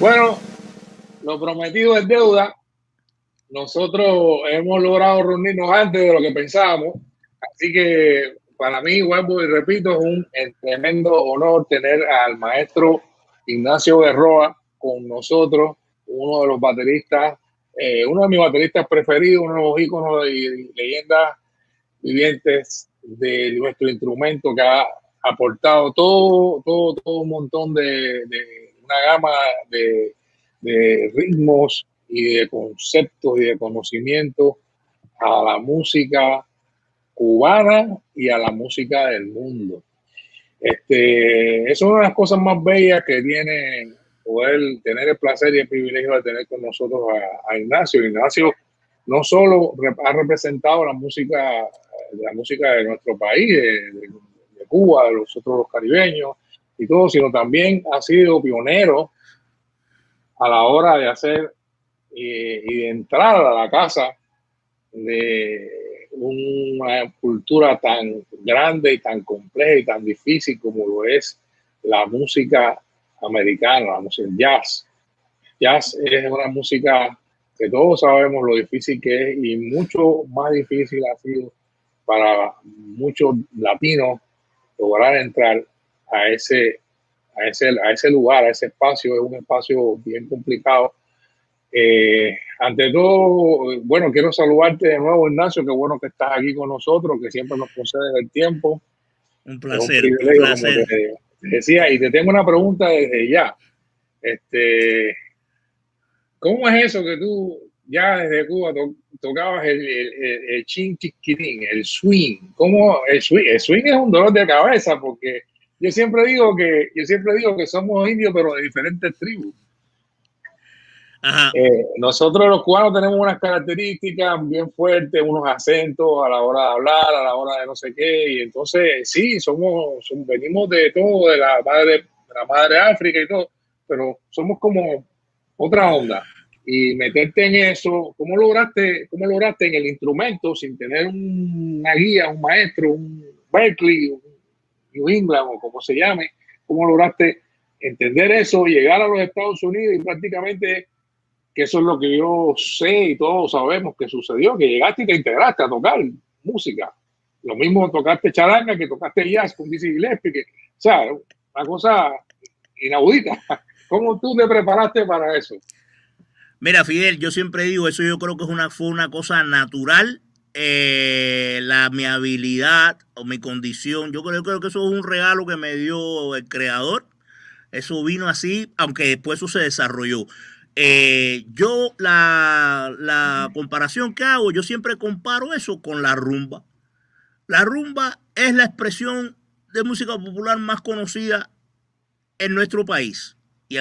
Bueno, lo prometido es deuda. Nosotros hemos logrado reunirnos antes de lo que pensábamos. Así que para mí, vuelvo y repito, es un tremendo honor tener al maestro Ignacio Berroa con nosotros, uno de los bateristas, uno de mis bateristas preferidos, uno de los íconos y leyendas vivientes de nuestro instrumento, que ha aportado todo un montón de una gama de ritmos y de conceptos y de conocimientos a la música cubana y a la música del mundo. Es una de las cosas más bellas que tiene poder tener el placer y el privilegio de tener con nosotros a Ignacio. Ignacio no solo ha representado la música de nuestro país, de Cuba, de nosotros los caribeños y todo, sino también ha sido pionero a la hora de hacer y de entrar a la casa de una cultura tan grande y tan compleja y tan difícil como lo es la música americana, la música jazz. Jazz es una música que todos sabemos lo difícil que es, y mucho más difícil ha sido para muchos latinos lograr entrar a ese lugar, a ese espacio. Es un espacio bien complicado. Ante todo, bueno, quiero saludarte de nuevo, Ignacio. Qué bueno que estás aquí con nosotros, que siempre nos concedes el tiempo. Un placer, es un privilegio, como te decía. Y te tengo una pregunta desde ya. ¿Cómo es eso que tú ya desde Cuba tocabas el chin chiquitín, el swing? ¿Cómo el swing? El swing es un dolor de cabeza, porque yo siempre digo que somos indios, pero de diferentes tribus. Nosotros los cubanos tenemos unas características bien fuertes, unos acentos a la hora de hablar, a la hora de no sé qué, y entonces sí, venimos de todo, de la madre África y todo, pero somos como otra onda. Y meterte en eso, ¿cómo lograste en el instrumento sin tener una guía, un maestro, un Berkeley, un New England o como se llame? ¿Cómo lograste entender eso, llegar a los Estados Unidos y prácticamente, que eso es lo que yo sé y todos sabemos que sucedió, que llegaste y te integraste a tocar música? Lo mismo tocaste charanga que tocaste jazz con Dizzy Gillespie, o sea, una cosa inaudita. ¿Cómo tú te preparaste para eso? Mira, Fidel, yo siempre digo, eso yo creo que fue una cosa natural, mi habilidad o mi condición. Yo creo que eso es un regalo que me dio el creador. Eso vino así, aunque después eso se desarrolló. La comparación que hago, yo siempre comparo eso con la rumba. La rumba es la expresión de música popular más conocida en nuestro país y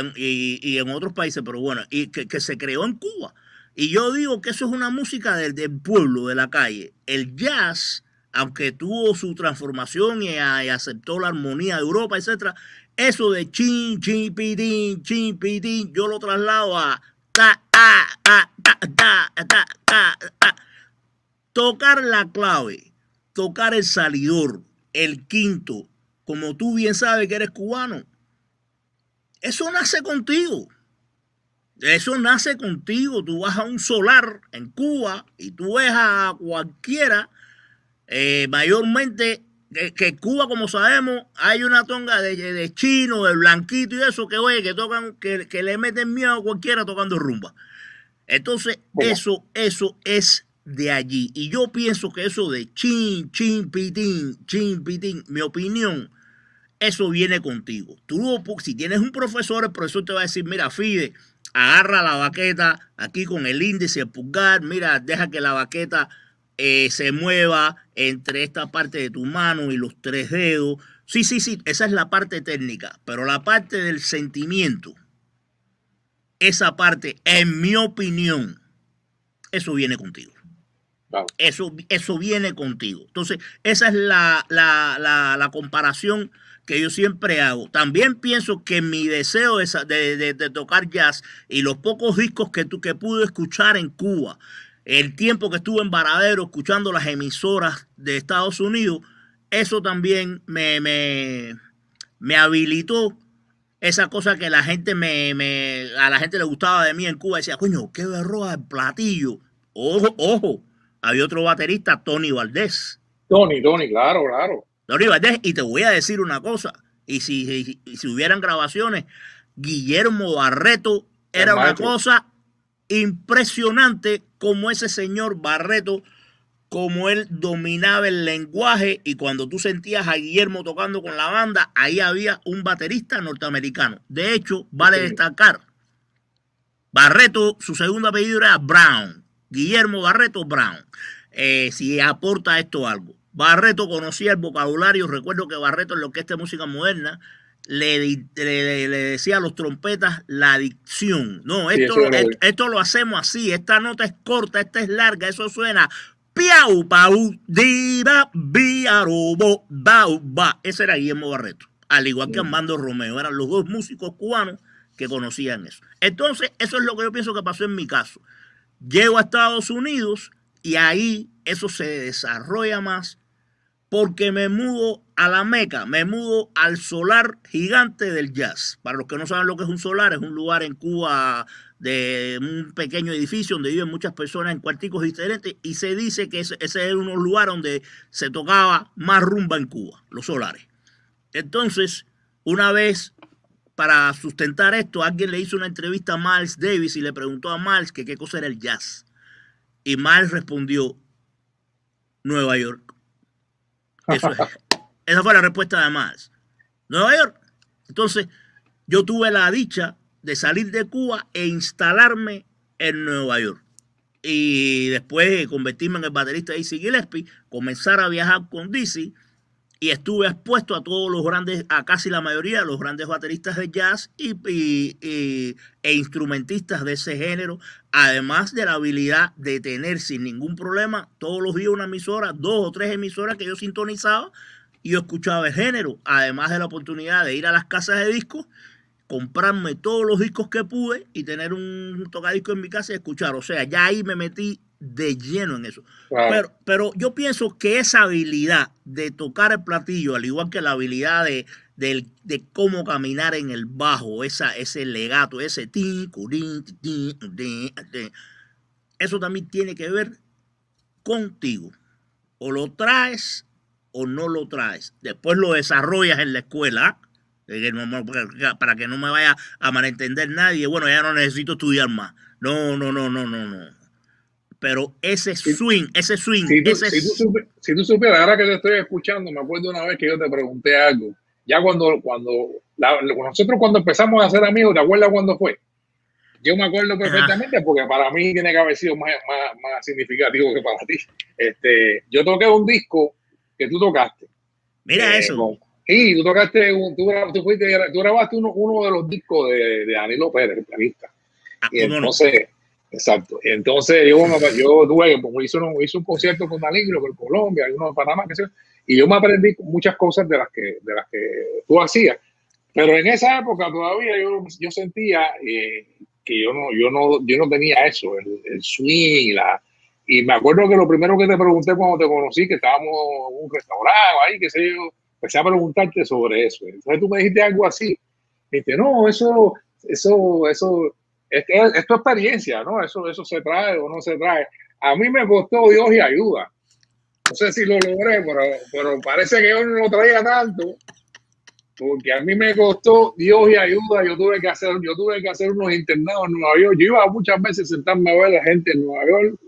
en otros países, pero bueno, y que se creó en Cuba. Y yo digo que eso es una música del pueblo, de la calle. El jazz, aunque tuvo su transformación y aceptó la armonía de Europa, etcétera, eso de chin, chin, pitín, yo lo traslado a tocar la clave, tocar el salidor, el quinto, como tú bien sabes que eres cubano. Eso nace contigo. Eso nace contigo. Tú vas a un solar en Cuba y tú ves a cualquiera, mayormente, que Cuba, como sabemos, hay una tonga de chino, de blanquito y eso, que oye, que tocan, que le meten miedo a cualquiera tocando rumba. Entonces, eso es de allí. Y yo pienso que eso de chin, pitín, mi opinión, eso viene contigo. Tú, si tienes un profesor, el profesor te va a decir, mira, Fide, agarra la baqueta aquí con el índice, el pulgar, mira, deja que la baqueta se mueva entre esta parte de tu mano y los tres dedos. Sí, esa es la parte técnica, pero la parte del sentimiento, esa parte, en mi opinión, eso viene contigo. Wow. Eso viene contigo. Entonces, esa es la comparación que yo siempre hago. También pienso que mi deseo de tocar jazz y los pocos discos que pude escuchar en Cuba, el tiempo que estuve en Varadero escuchando las emisoras de Estados Unidos, eso también me habilitó esa cosa que la gente a la gente le gustaba de mí en Cuba, decía, coño, qué berroa el platillo. Ojo, ojo, había otro baterista, Tony Valdés. Tony, claro, claro. Tony Valdés, y te voy a decir una cosa, y si hubieran grabaciones, Guillermo Barreto era una cosa impresionante, como ese señor Barreto, como él dominaba el lenguaje, y cuando tú sentías a Guillermo tocando con la banda, ahí había un baterista norteamericano. De hecho, vale destacar, Barreto, su segundo apellido era Brown, Guillermo Barreto Brown. Si aporta esto algo. Barreto conocía el vocabulario. Recuerdo que Barreto en la orquesta de música moderna le decía a los trompetas la dicción. No, esto lo hacemos así. Esta nota es corta, esta es larga. Eso suena piau, pau, diba, biarobo, bau, ba. Ese era Guillermo Barreto. Al igual que Armando Romeo. Eran los dos músicos cubanos que conocían eso. Entonces, eso es lo que yo pienso que pasó en mi caso. Llego a Estados Unidos y ahí eso se desarrolla más porque me mudo a la Meca, me mudo al solar gigante del jazz. Para los que no saben lo que es un solar, es un lugar en Cuba de un pequeño edificio donde viven muchas personas en cuarticos diferentes, y se dice que ese es uno de los lugares donde se tocaba más rumba en Cuba, los solares. Entonces, una vez, para sustentar esto, alguien le hizo una entrevista a Miles Davis y le preguntó a Miles que qué cosa era el jazz. Y Miles respondió, Nueva York. Eso es. Esa fue la respuesta de Miles. Nueva York. Entonces, yo tuve la dicha de salir de Cuba e instalarme en Nueva York. Y después convertirme en el baterista de Dizzy Gillespie, comenzar a viajar con Dizzy, y estuve expuesto a todos los grandes, a casi la mayoría de los grandes bateristas de jazz e instrumentistas de ese género, además de la habilidad de tener sin ningún problema todos los días una emisora, 2 o 3 emisoras que yo sintonizaba y yo escuchaba el género, además de la oportunidad de ir a las casas de discos, comprarme todos los discos que pude y tener un tocadisco en mi casa y escuchar. O sea, ya ahí me metí de lleno en eso. Wow. Pero yo pienso que esa habilidad de tocar el platillo, al igual que la habilidad de cómo caminar en el bajo, ese legato, ese tin, eso también tiene que ver contigo. O lo traes o no lo traes. Después lo desarrollas en la escuela, para que no me vaya a malentender nadie. Bueno, ya no necesito estudiar más. No. Pero ese swing. Si tú supieras, ahora que te estoy escuchando, me acuerdo una vez que yo te pregunté algo. Ya cuando nosotros cuando empezamos a ser amigos, ¿te acuerdas cuándo fue? Yo me acuerdo perfectamente porque para mí tiene que haber sido más significativo que para ti. Yo toqué un disco que tú tocaste. Mira eso. Sí, tú tocaste, tú grabaste uno de los discos de Danilo Pérez, el pianista. Y entonces, exacto. Entonces yo hice un concierto con Danilo, con Colombia, uno de Panamá, y yo me aprendí muchas cosas de las que tú hacías. Pero en esa época todavía yo sentía que yo no tenía eso, el swing, y me acuerdo que lo primero que te pregunté cuando te conocí, que estábamos en un restaurante ahí, qué sé yo, empecé a preguntarte sobre eso. Entonces tú me dijiste algo así. Dijiste, no, esto es experiencia, ¿no? Eso se trae o no se trae. A mí me costó Dios y ayuda. No sé si lo logré, pero parece que yo no lo traía tanto, porque a mí me costó Dios y ayuda. Yo tuve que hacer unos internados en Nueva York. Yo iba muchas veces a sentarme a ver a la gente en Nueva York,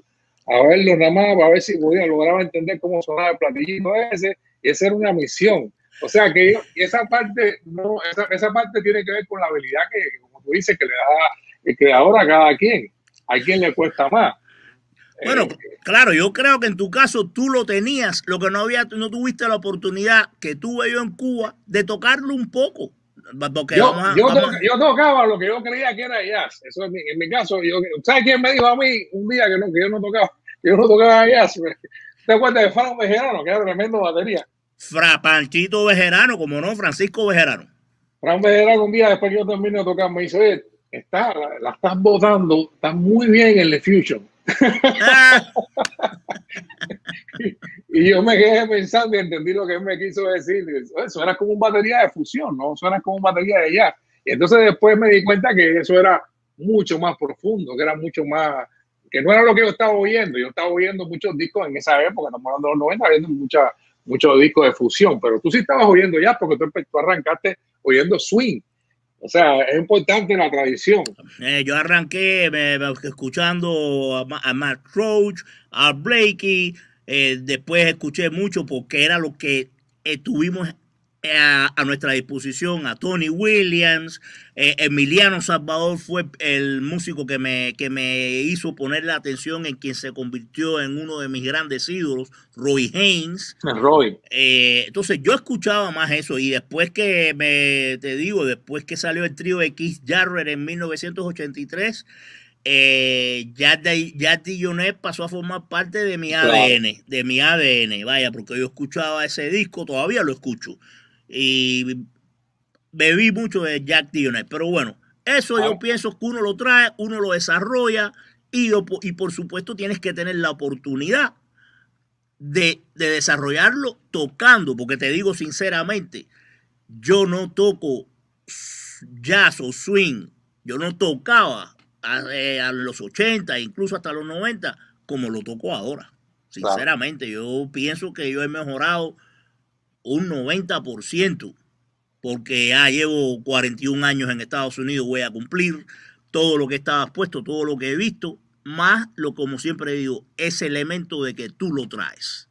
a verlo nada más, para ver si podía lograr entender cómo sonaba el platillito ese. Y esa era una misión. O sea que esa parte tiene que ver con la habilidad que, como tú dices, que le da el creador a cada quien. A quien le cuesta más. Bueno, claro, yo creo que en tu caso tú lo tenías, lo que no tuviste la oportunidad que tuve yo en Cuba de tocarlo un poco. Porque yo tocaba lo que yo creía que era jazz. Eso en mi caso, ¿sabes quién me dijo a mí un día que yo no tocaba jazz? ¿Te acuerdas de Fran Bejerano, que era tremendo batería? Panchito Bejerano, como no, Francisco Bejerano. Fran Bejerano un día después que yo terminé de tocar me dice, oye, la estás botando, está muy bien en el Fusion. Y yo me quedé pensando y entendí lo que él me quiso decir. Suena como un batería de fusión, ¿no? Suena como un batería de jazz. Y entonces después me di cuenta que eso era mucho más profundo, que era mucho más, que no era lo que yo estaba oyendo. Yo estaba oyendo muchos discos en esa época, estamos hablando de los 90, oyendo muchos discos de fusión, pero tú sí estabas oyendo ya porque tú arrancaste oyendo swing. O sea, es importante la tradición. Yo arranqué escuchando a Matt Roach, a Blakey, después escuché mucho porque era lo que tuvimos a nuestra disposición, a Tony Williams. Emiliano Salvador fue el músico que me hizo poner la atención en quien se convirtió en uno de mis grandes ídolos, Roy Haynes. Roy. Entonces yo escuchaba más eso, y después que después que salió el trío de Keith Jarrett en 1983, Jack DeJohnette pasó a formar parte de mi ADN, vaya, porque yo escuchaba ese disco, todavía lo escucho, y bebí mucho de Jack DeJohnette. Pero bueno, eso yo pienso que uno lo trae, uno lo desarrolla, y por supuesto tienes que tener la oportunidad de desarrollarlo tocando, porque te digo sinceramente, yo no toco jazz o swing, yo no tocaba a los 80, incluso hasta los 90, como lo toco ahora. Sinceramente, yo pienso que yo he mejorado un 90%, porque ya llevo 41 años en Estados Unidos, voy a cumplir todo lo que estaba expuesto, todo lo que he visto, más como siempre digo, ese elemento de que tú lo traes.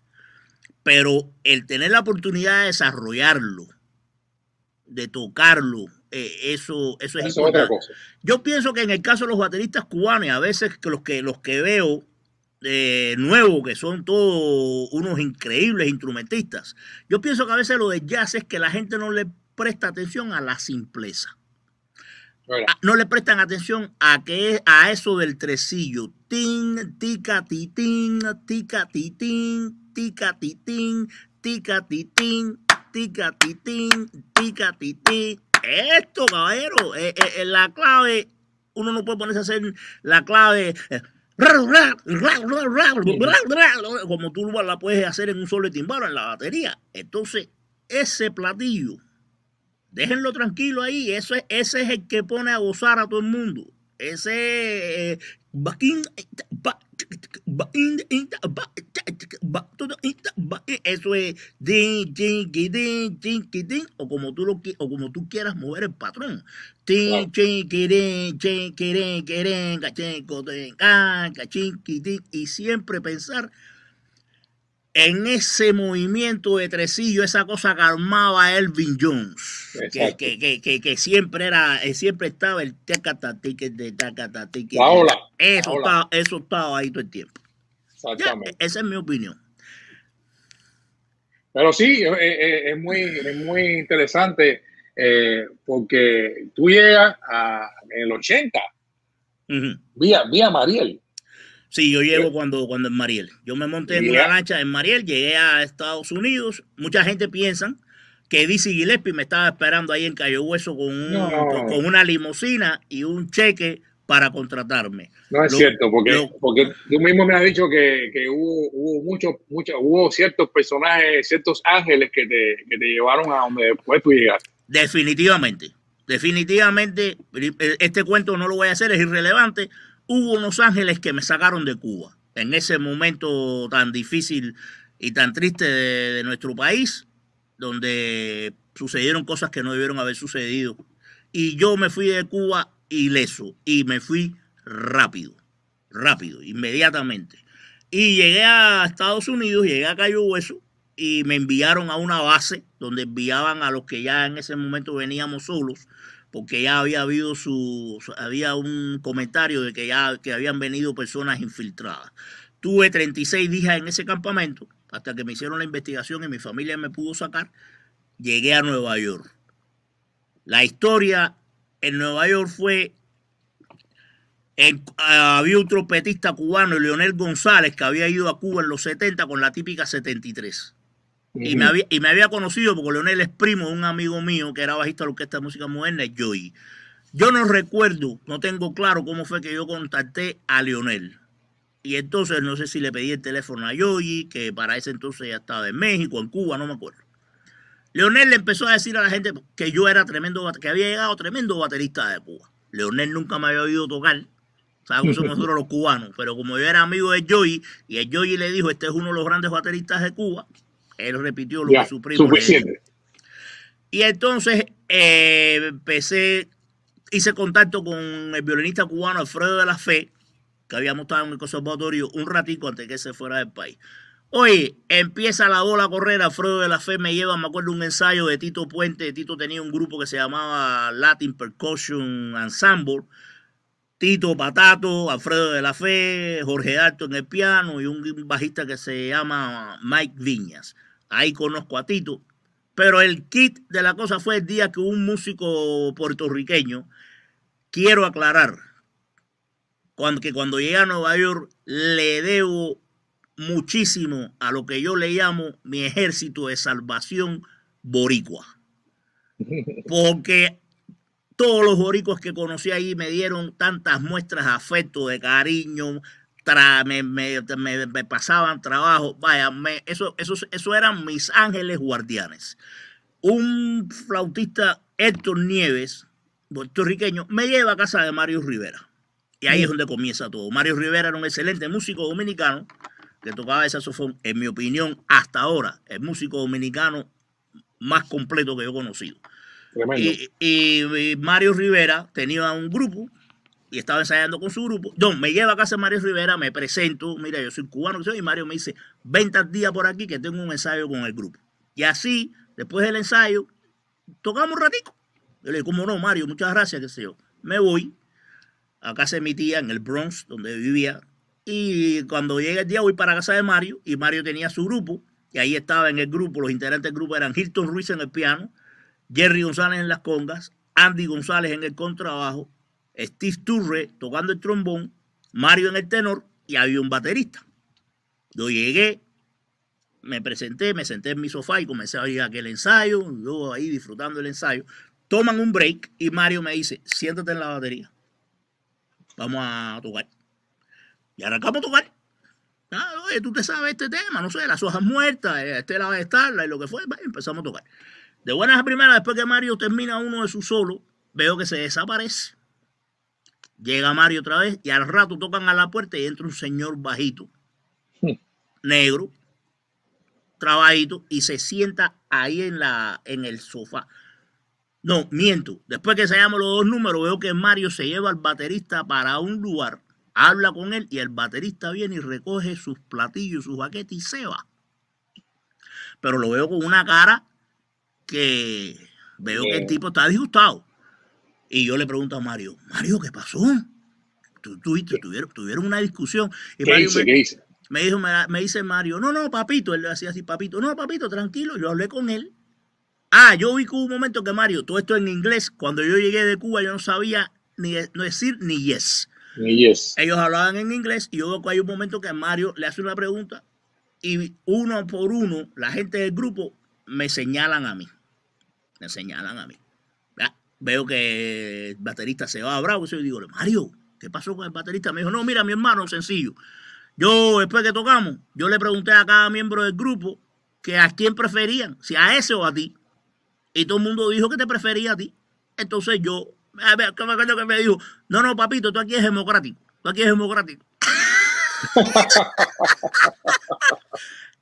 Pero el tener la oportunidad de desarrollarlo, de tocarlo, eso es importante. Otra cosa. Yo pienso que en el caso de los bateristas cubanos, a veces los que veo nuevos, que son todos unos increíbles instrumentistas, yo pienso que a veces lo de jazz es que la gente no le presta atención a la simpleza. No le prestan atención a eso del tresillo. Tin, tica, titín, tica, titín, tica, titín, tica, titín, tica, titín, tica, titín. Esto, caballero, la clave, uno no puede ponerse a hacer la clave como tú la puedes hacer en un solo timbal en la batería. Entonces, ese platillo, déjenlo tranquilo ahí. Ese es el que pone a gozar a todo el mundo. Ese eso es o como tú quieras mover el patrón. Y siempre pensar en ese movimiento de tresillo, esa cosa que armaba Elvin Jones, que siempre estaba el eso estaba ahí todo el tiempo. Exactamente. Esa es mi opinión. Pero sí, es muy interesante, porque tú llegas en el 80, vía Mariel. Sí, yo llego cuando en Mariel. Yo me monté en una lancha en Mariel, llegué a Estados Unidos. Mucha gente piensa que Dizzy Gillespie me estaba esperando ahí en Cayo Hueso con una limusina y un cheque para contratarme. No es cierto, porque tú mismo me has dicho que hubo ciertos personajes, ciertos ángeles que te llevaron a donde después tú llegaste. Definitivamente. Este cuento no lo voy a hacer, es irrelevante. Hubo unos ángeles que me sacaron de Cuba en ese momento tan difícil y tan triste de nuestro país, donde sucedieron cosas que no debieron haber sucedido. Y yo me fui de Cuba ileso, y me fui rápido, inmediatamente. Y llegué a Estados Unidos, llegué a Cayo Hueso, y me enviaron a una base donde enviaban a los que ya en ese momento veníamos solos, porque ya había había un comentario de que habían venido personas infiltradas. Tuve 36 días en ese campamento, hasta que me hicieron la investigación y mi familia me pudo sacar. Llegué a Nueva York. La historia en Nueva York fue, había un trompetista cubano, Leonel González, que había ido a Cuba en los 70 con la típica 73. Y me había conocido porque Leonel es primo de un amigo mío que era bajista de la Orquesta de Música Moderna, Joey. Yo no recuerdo, no tengo claro cómo fue que yo contacté a Leonel. Y entonces no sé si le pedí el teléfono a Joey, que para ese entonces ya estaba en México, en Cuba, no me acuerdo. Leonel le empezó a decir a la gente que yo era tremendo, que había llegado tremendo baterista de Cuba. Leonel nunca me había oído tocar. Saben que somos nosotros los cubanos. Pero como yo era amigo de Joey, y el Joey le dijo, este es uno de los grandes bateristas de Cuba, él repitió lo que su primo le dijo. Y entonces hice contacto con el violinista cubano Alfredo de la Fe, que habíamos estado en el conservatorio un ratico antes que se fuera del país. Oye, empieza la bola a correr, Alfredo de la Fe me lleva, me acuerdo, un ensayo de Tito Puente. Tito tenía un grupo que se llamaba Latin Percussion Ensemble. Tito Patato, Alfredo de la Fe, Jorge Alto en el piano y un bajista que se llama Mike Viñas. Ahí conozco a Tito. Pero el kit de la cosa fue el día que un músico puertorriqueño, quiero aclarar, que cuando llegué a Nueva York le debo muchísimo a lo que yo le llamo mi ejército de salvación boricua. Porque todos los boricuas que conocí ahí me dieron tantas muestras de afecto, de cariño, me pasaban trabajo. Vaya, eso eran mis ángeles guardianes. Un flautista, Héctor Nieves, puertorriqueño, me lleva a casa de Mario Rivera. Y ahí es donde comienza todo. Mario Rivera era un excelente músico dominicano que tocaba el saxofón, en mi opinión, hasta ahora, el músico dominicano más completo que yo he conocido. Y Mario Rivera tenía un grupo y estaba ensayando con su grupo. Me lleva a casa de Mario Rivera, me presento, mira, yo soy cubano, y Mario me dice, ven tal día por aquí que tengo un ensayo con el grupo. Y así, después del ensayo, tocamos un ratico. Yo le digo, ¿cómo no, Mario? Muchas gracias, qué sé yo. Me voy a casa de mi tía en el Bronx, donde vivía. Y cuando llega el día voy para casa de Mario, y Mario tenía su grupo, y ahí estaba en el grupo, los integrantes del grupo eran Hilton Ruiz en el piano, Jerry González en las congas, Andy González en el contrabajo, Steve Turre tocando el trombón, Mario en el tenor, y había un baterista. Yo llegué, me presenté, me senté en mi sofá y comencé a oír aquel ensayo, yo ahí disfrutando el ensayo. Toman un break y Mario me dice, siéntate en la batería, vamos a tocar. Y arrancamos a tocar. Oye, tú te sabes este tema, no sé, las hojas muertas, Estela va a estarla y lo que fue. Empezamos a tocar. De buenas a primeras, después que Mario termina uno de sus solos, veo que se desaparece. Llega Mario otra vez y al rato tocan a la puerta y entra un señor bajito, negro, trabajito, y se sienta ahí en el sofá. No, miento. Después que ensayamos los dos números, veo que Mario se lleva al baterista para un lugar, habla con él y el baterista viene y recoge sus platillos, sus baquetes y se va. Pero lo veo con una cara que veo que el tipo está disgustado. Y yo le pregunto a Mario, ¿qué pasó? Tuvieron una discusión. Y Mario ¿Qué hice? Me dice Mario, no, papito, él le decía así, papito, no, papito, tranquilo, yo hablé con él. Yo vi que hubo un momento que Mario, todo esto en inglés, cuando yo llegué de Cuba yo no sabía no decir ni yes. Ellos hablaban en inglés y yo veo que hay un momento que Mario le hace una pregunta y uno por uno, la gente del grupo me señalan a mí. ¿Ya? Veo que el baterista se va bravo y yo digo, Mario, ¿qué pasó con el baterista? Me dijo, no, mira, mi hermano, sencillo. Yo, después que tocamos, yo le pregunté a cada miembro del grupo que a quién preferían, si a ese o a ti. Y todo el mundo dijo que te prefería a ti. Entonces yo, me acuerdo que me dijo, no, papito, tú aquí es democrático.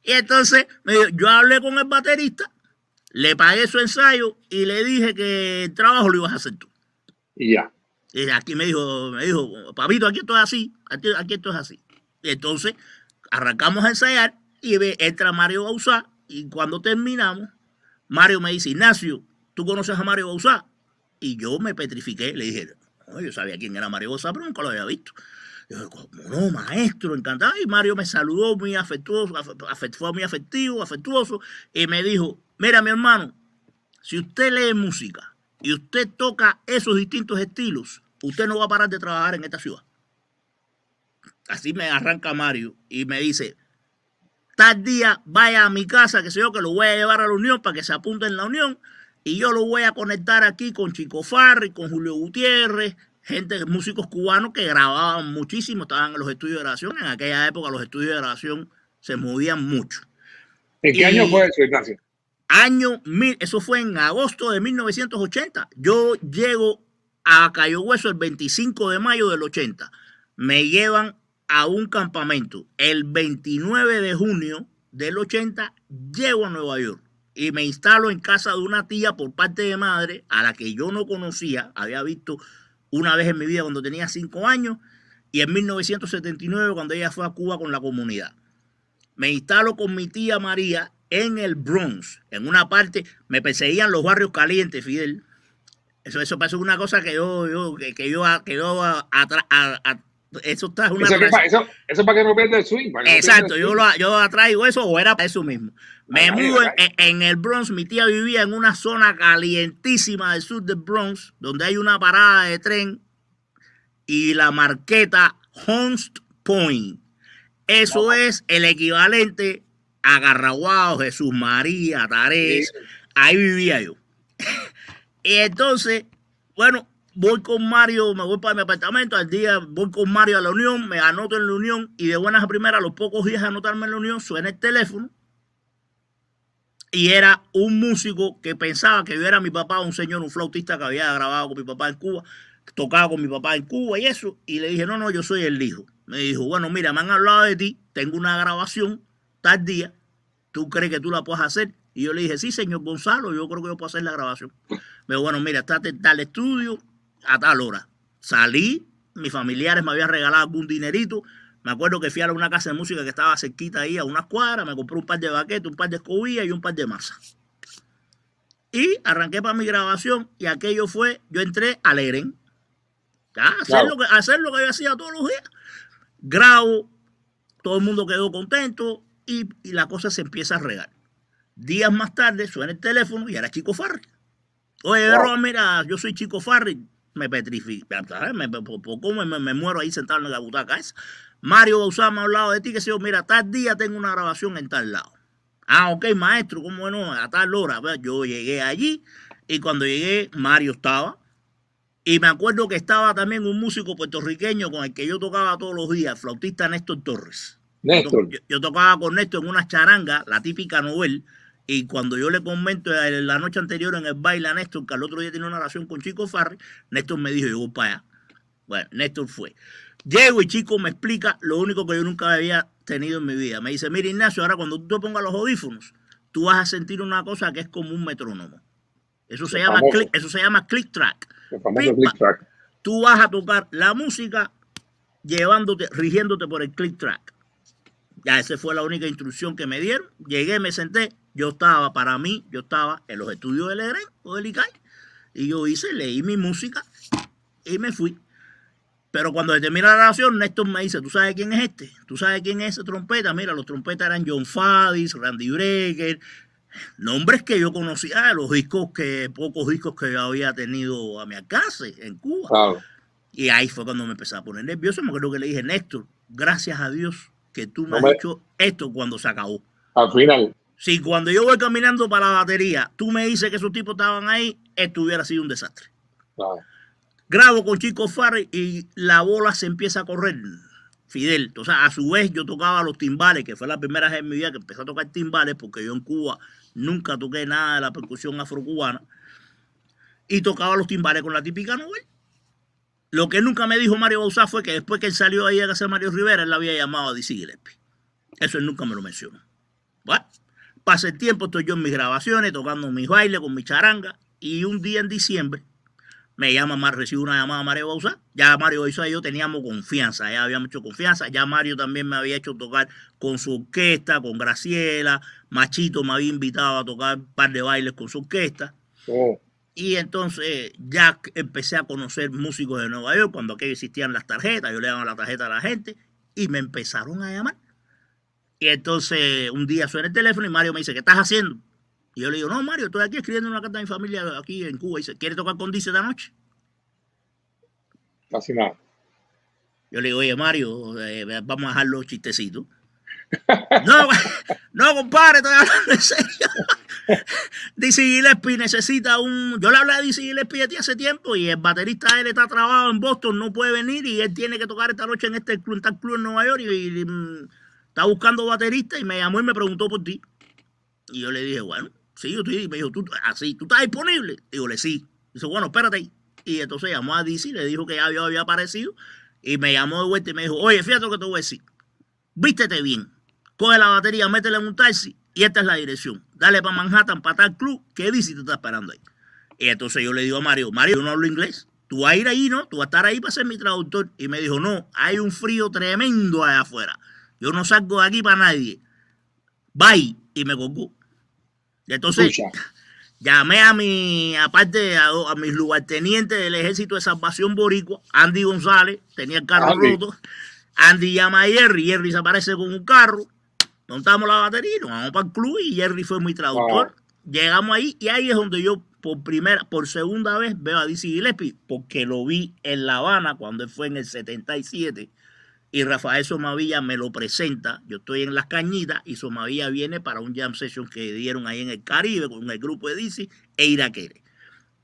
Y entonces me dijo, yo hablé con el baterista, le pagué su ensayo y le dije que el trabajo lo ibas a hacer tú. Y ya. Y aquí me dijo, papito, aquí esto es así, aquí esto es así. Y entonces arrancamos a ensayar y entra Mario Bauzá y cuando terminamos, Mario me dice, Ignacio, ¿tú conoces a Mario Bauzá? Y yo me petrifiqué, le dije, no, yo sabía quién era Mario Bauzá, pero nunca lo había visto. Yo, como no, maestro, encantado. Y Mario me saludó muy afectuoso, fue muy afectuoso, y me dijo, mira, mi hermano, si usted lee música y usted toca esos distintos estilos, usted no va a parar de trabajar en esta ciudad. Así me arranca Mario y me dice, tal día vaya a mi casa, que sé yo, que lo voy a llevar a la Unión para que se apunte en la Unión y yo lo voy a conectar aquí con Chico Farri, con Julio Gutiérrez, músicos cubanos que grababan muchísimo, estaban en los estudios de grabación. En aquella época los estudios de grabación se movían mucho. ¿En qué año fue eso, Ignacio? Eso fue en agosto de 1980. Yo llego a Cayo Hueso el 25 de mayo del 80. Me llevan a un campamento. El 29 de junio del 80 llego a Nueva York y me instalo en casa de una tía por parte de madre a la que yo no conocía, había visto una vez en mi vida cuando tenía 5 años y en 1979 cuando ella fue a Cuba con la comunidad. Me instalo con mi tía María en el Bronx, en una parte, me perseguían los barrios calientes, Fidel. Eso pasó una cosa que eso está una eso para que no pierda el swing. Exacto, yo atraigo eso o era para eso mismo. Me mudo en el Bronx, mi tía vivía en una zona calientísima del sur del Bronx, donde hay una parada de tren y la marqueta Hunts Point. Eso es el equivalente a Garraguao, Jesús María, Tarés. Sí. Ahí vivía yo. Y entonces, bueno, voy con Mario, me voy para mi apartamento, al día voy con Mario a la Unión, me anoto en la Unión y de buenas a primeras, a los pocos días de anotarme en la Unión, suena el teléfono y era un músico que pensaba que yo era mi papá, un señor, un flautista que había grabado con mi papá en Cuba, tocaba con mi papá en Cuba y eso, y le dije, no, yo soy el hijo. Me dijo, bueno, mira, me han hablado de ti, tengo una grabación, tal día, ¿tú crees que tú la puedes hacer? Y yo le dije, sí, señor Gonzalo, yo creo que yo puedo hacer la grabación. Me dijo, bueno, mira, estate en tal estudio a tal hora. Salí, mis familiares me habían regalado algún dinerito. Me acuerdo que fui a una casa de música que estaba cerquita ahí a unas cuadras, me compré un par de baquetes, un par de escobillas y un par de masas. Y arranqué para mi grabación y aquello fue, yo entré al EREN, hacer lo que yo hacía todos los días. Grabo, todo el mundo quedó contento y la cosa se empieza a regar. Días más tarde suena el teléfono y era Chico Farri. Oye, wow. Mira, yo soy Chico Farri. Me petrifico, me muero ahí sentado en la butaca esa. Mario Bauzá me ha hablado de ti, que si yo, mira, tal día tengo una grabación en tal lado. Ah, ok, maestro, ¿cómo no? A tal hora. Yo llegué allí y cuando llegué, Mario estaba. Y me acuerdo que estaba también un músico puertorriqueño con el que yo tocaba todos los días, flautista Néstor Torres. Néstor. Yo tocaba con Néstor en una charanga, la típica Nobel. Y cuando yo le comento la noche anterior en el baile a Néstor, que al otro día tiene una relación con Chico Farri, Néstor me dijo, yo voy para allá. Bueno, Néstor fue. Llego y Chico me explica lo único que yo nunca había tenido en mi vida. Me dice, mira Ignacio, ahora cuando tú te pongas los audífonos, tú vas a sentir una cosa que es como un metrónomo. Eso se llama click track. El famoso click track. Tú vas a tocar la música rigiéndote por el click track. Ya esa fue la única instrucción que me dieron. Llegué, me senté. Yo estaba en los estudios del EREN o del ICAI. Y yo leí mi música y me fui. Pero cuando termina la grabación, Néstor me dice, ¿tú sabes quién es este? ¿Tú sabes quién es ese trompeta? Mira, los trompetas eran John Fadis, Randy Brecker, nombres que yo conocía de los pocos discos que yo había tenido a mi alcance en Cuba. Claro. Y ahí fue cuando me empecé a poner nervioso. Me acuerdo que le dije, Néstor, gracias a Dios que tú me has dicho esto cuando se acabó. Al final. Si cuando yo voy caminando para la batería, tú me dices que esos tipos estaban ahí, esto hubiera sido un desastre. Claro. Grabo con Chico Farri y la bola se empieza a correr, Fidel. O sea, a su vez yo tocaba los timbales, que fue la primera vez en mi vida que empecé a tocar timbales, porque yo en Cuba nunca toqué nada de la percusión afrocubana. Y tocaba los timbales con la típica Nobel. Lo que nunca me dijo Mario Bauzá fue que después que él salió ahí a hacer Mario Rivera, él la había llamado a Dizzy Gillespie. Eso él nunca me lo mencionó. Bueno, pasa el tiempo, estoy yo en mis grabaciones, tocando mis bailes con mi charanga, y un día en diciembre recibo una llamada a Mario Bauzá. Ya Mario Bauzá y yo teníamos confianza, ya habíamos hecho confianza. Ya Mario también me había hecho tocar con su orquesta, con Graciela. Machito me había invitado a tocar un par de bailes con su orquesta. Oh. Y entonces ya empecé a conocer músicos de Nueva York, cuando aquello existían las tarjetas, yo le daba la tarjeta a la gente y me empezaron a llamar. Y entonces un día suena el teléfono y Mario me dice, ¿qué estás haciendo? Y yo le digo, no, Mario, estoy aquí escribiendo una carta a mi familia aquí en Cuba. Y dice, ¿quieres tocar con Dizzy esta noche? Casi nada. Yo le digo, oye, Mario, vamos a dejar los chistecitos. No, compadre, estoy hablando en serio. Dizzy Gillespie necesita Yo le hablé a Dizzy Gillespie de ti hace tiempo y el baterista de él está trabajado en Boston, no puede venir y él tiene que tocar esta noche en este club en Nueva York y está buscando baterista y me llamó y me preguntó por ti. Y yo le dije, bueno, Sí, yo estoy, me dijo, ¿tú, así, ¿tú estás disponible? Digo, le sí. Dice, bueno, espérate ahí. Y entonces llamó a DC, le dijo que ya había aparecido, y me llamó de vuelta y me dijo, oye, fíjate lo que te voy a decir. Vístete bien, coge la batería, métela en un taxi, y esta es la dirección. Dale para Manhattan, para tal club, que DC te está esperando ahí. Y entonces yo le digo a Mario, Mario, yo no hablo inglés. Tú vas a ir ahí, ¿no? Tú vas a estar ahí para ser mi traductor. Y me dijo, no, hay un frío tremendo allá afuera. Yo no salgo de aquí para nadie. Bye. Y me colgó. Y entonces Escucha. llamé a mi, aparte a mis lugartenientes del Ejército de Salvación Boricua, Andy González, tenía el carro Andy. roto. Andy llama a Jerry se aparece con un carro, montamos la batería, nos vamos para el club y Jerry fue mi traductor. Llegamos ahí y ahí es donde yo por segunda vez veo a Dizzy Gillespie, porque lo vi en La Habana cuando él fue en el 77 y Rafael Somavilla me lo presenta. Yo estoy en Las Cañitas y Somavilla viene para un jam session que dieron ahí en el Caribe con el grupo de Dizzy e Iraquere.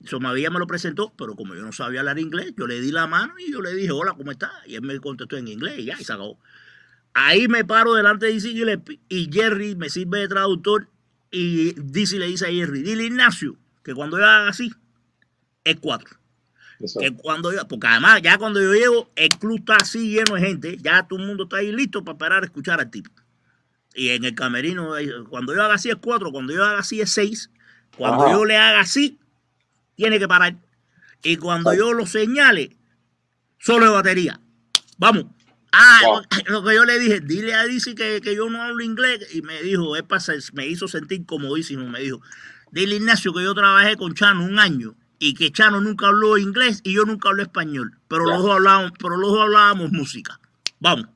Somavilla me lo presentó, pero como yo no sabía hablar inglés, yo le di la mano y yo le dije, hola, ¿cómo estás? Y él me contestó en inglés y ya, y se acabó. Ahí me paro delante de Dizzy Gillespie y Jerry me sirve de traductor y Dizzy le dice a Jerry, dile Ignacio, que cuando yo haga así, es 4. Que cuando yo, porque además ya cuando yo llego, el club está así lleno de gente, ya todo el mundo está ahí listo para esperar a escuchar al tipo. Y en el camerino, cuando yo haga así es 4, cuando yo haga así es 6, cuando yo le haga así, tiene que parar. Y cuando yo lo señale, solo de batería. Vamos. Lo que yo le dije, dile a Dizzy que yo no hablo inglés. Y me dijo, me hizo sentir comodísimo. Me dijo, dile Ignacio que yo trabajé con Chano un año y que Chano nunca habló inglés y yo nunca hablé español. Pero los dos hablábamos música. Vamos.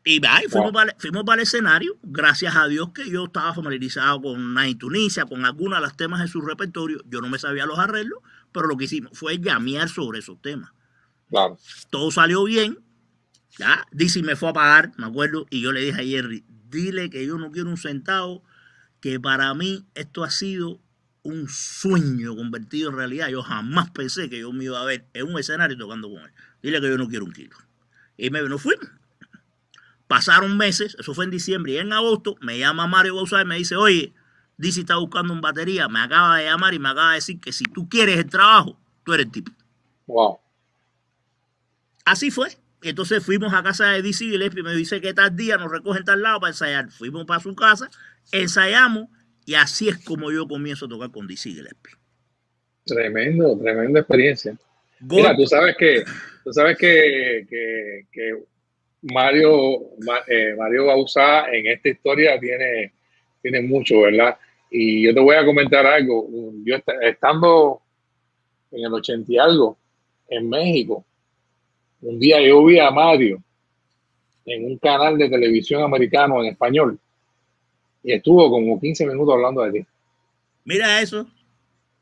Y ahí fuimos para el escenario. Gracias a Dios que yo estaba familiarizado con Night Tunisia, con algunos de los temas de su repertorio. Yo no me sabía los arreglos, pero lo que hicimos fue llamear sobre esos temas. Claro. Todo salió bien. Ya, Dizzy me fue a pagar, me acuerdo, y yo le dije a Jerry, dile que yo no quiero un centavo, que para mí esto ha sido un sueño convertido en realidad. Yo jamás pensé que yo me iba a ver en un escenario tocando con él. Dile que yo no quiero un kilo. Y nos fuimos. Pasaron meses, eso fue en diciembre, y en agosto me llama Mario Bauzá y me dice, oye, Dizzy está buscando un batería, me acaba de llamar y me acaba de decir que si tú quieres el trabajo, tú eres el tipo. Wow. Así fue. Entonces fuimos a casa de Dizzy Gillespie y me dice que tal día nos recogen tal lado para ensayar. Fuimos para su casa, ensayamos y así es como yo comienzo a tocar con Dizzy Gillespie. Tremenda experiencia. Mira, tú sabes que Mario Bauzá en esta historia tiene mucho, ¿verdad? Y yo te voy a comentar algo. Yo estando en el 80 y algo en México, un día yo vi a Mario en un canal de televisión americano en español y estuvo como 15 minutos hablando de ti. Mira eso.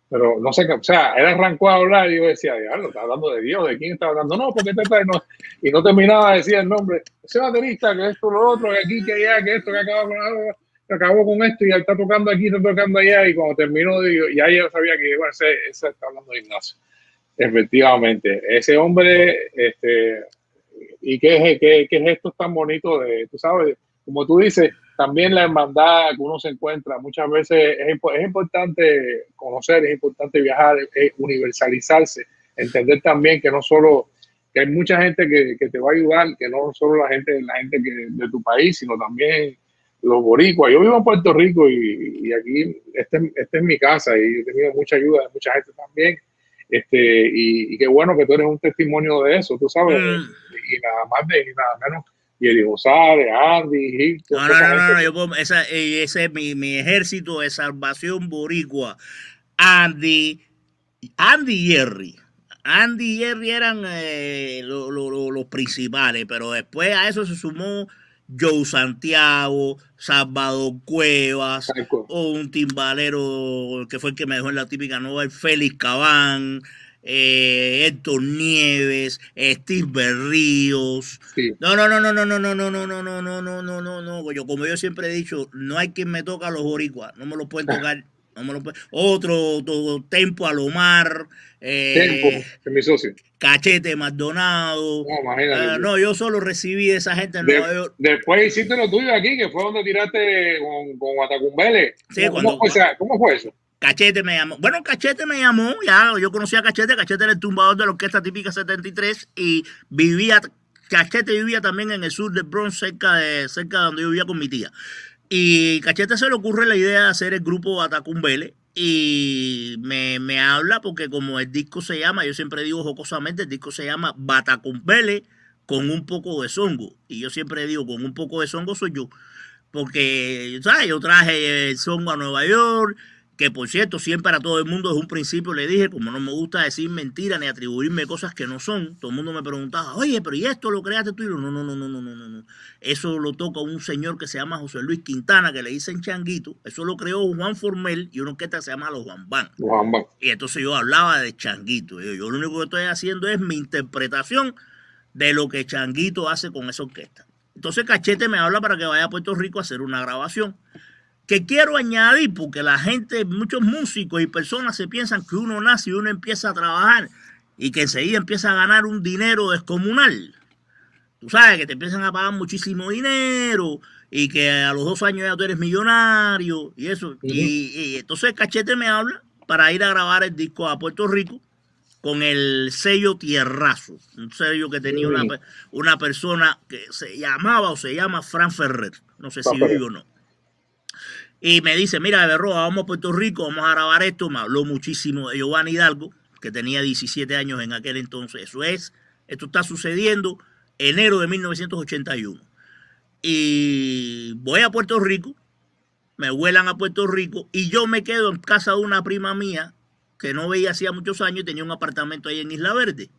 Pero no sé, o sea, él arrancó a hablar y yo decía, diablo, está hablando de Dios, ¿de quién está hablando? No, porque no, y no terminaba de decir el nombre. Ese baterista, que esto, lo otro, que aquí, que allá, que esto, que acabó con esto y él está tocando aquí, está tocando allá, y cuando terminó, ya yo sabía que bueno, ese está hablando de Ignacio. Efectivamente, ese hombre, y qué gestos tan bonitos de, tú sabes, como tú dices, también la hermandad que uno se encuentra, muchas veces es importante conocer, es importante viajar, es universalizarse, entender también que no solo, que hay mucha gente que te va a ayudar, que no solo la gente de tu país, sino también los boricuas. Yo vivo en Puerto Rico y aquí, esta es mi casa y he tenido mucha ayuda de mucha gente también. Y qué bueno que tú eres un testimonio de eso, tú sabes, y nada más y nada menos, y Eddie González, Andy, Hilton. No, ese es mi ejército de salvación boricua. Andy y Jerry. Andy y Jerry eran los principales, pero después a eso se sumó Joe Santiago, Salvador Cuevas, o un timbalero que fue el que me dejó en la típica Nobel, Félix Cabán, Héctor Nieves, Steve Berríos. Sí. No. Yo, como yo siempre he dicho, no hay quien me toca a los boricuas, no me los pueden tocar. Otro Tempo Alomar, Tempo, que es mi socio. Cachete Maldonado. No, imagínate. No, yo solo recibí de esa gente en Nueva York. Después hiciste lo tuyo aquí, que fue donde tiraste con Guatacumbele. Sí, ¿Cómo fue eso? Cachete me llamó. Bueno, Cachete me llamó, ya yo conocía a Cachete. Cachete era el tumbador de la orquesta típica 73 y Cachete vivía también en el sur del Bronx, cerca de donde yo vivía con mi tía. Y Cachete se le ocurre la idea de hacer el grupo Guatacumbele y me habla porque como el disco se llama, yo siempre digo jocosamente, el disco se llama Guatacumbele con un poco de zongo. Y yo siempre digo, con un poco de zongo soy yo. Porque, ¿sabes? Yo traje el zongo a Nueva York, que por cierto, siempre a todo el mundo desde un principio le dije, como no me gusta decir mentiras ni atribuirme cosas que no son, todo el mundo me preguntaba, oye, pero ¿y esto lo creaste tú? Y yo, no. Eso lo toca un señor que se llama José Luis Quintana, que le dicen Changuito. Eso lo creó Juan Formel y una orquesta que se llama Los Juan Van. Y entonces yo hablaba de Changuito. Yo lo único que estoy haciendo es mi interpretación de lo que Changuito hace con esa orquesta. Entonces Cachete me habla para que vaya a Puerto Rico a hacer una grabación. Que quiero añadir, porque la gente, muchos músicos y personas se piensan que uno nace y uno empieza a trabajar y que enseguida empieza a ganar un dinero descomunal. Tú sabes que te empiezan a pagar muchísimo dinero y que a los 2 años ya tú eres millonario y eso. Y entonces Cachete me habla para ir a grabar el disco a Puerto Rico con el sello Tierrazo, un sello que tenía una persona que se llamaba o se llama Fran Ferrer. No sé si vive o no. Y me dice, mira, Berroa, vamos a Puerto Rico, vamos a grabar esto. Me habló muchísimo de Giovanni Hidalgo, que tenía 17 años en aquel entonces. Esto está sucediendo enero de 1981. Y voy a Puerto Rico, me vuelan a Puerto Rico y yo me quedo en casa de una prima mía que no veía hacía muchos años y tenía un apartamento ahí en Isla Verde.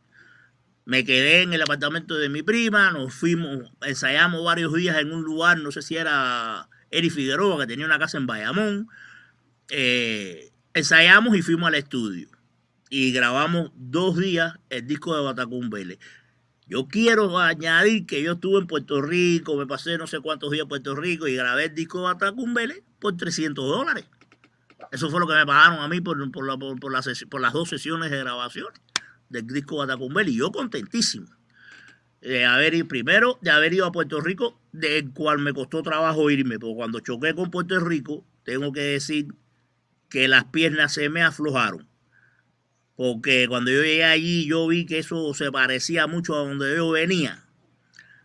Me quedé en el apartamento de mi prima, nos fuimos, ensayamos varios días en un lugar, no sé si era Eri Figueroa, que tenía una casa en Bayamón. Ensayamos y fuimos al estudio. Y grabamos 2 días el disco de Guatacumbele. Yo quiero añadir que yo estuve en Puerto Rico, me pasé no sé cuántos días en Puerto Rico y grabé el disco de Guatacumbele por $300. Eso fue lo que me pagaron a mí por las 2 sesiones de grabación del disco Guatacumbele. Y yo contentísimo de haber ido a Puerto Rico, del cual me costó trabajo irme, porque cuando choqué con Puerto Rico, tengo que decir que las piernas se me aflojaron. Porque cuando yo llegué allí, yo vi que eso se parecía mucho a donde yo venía.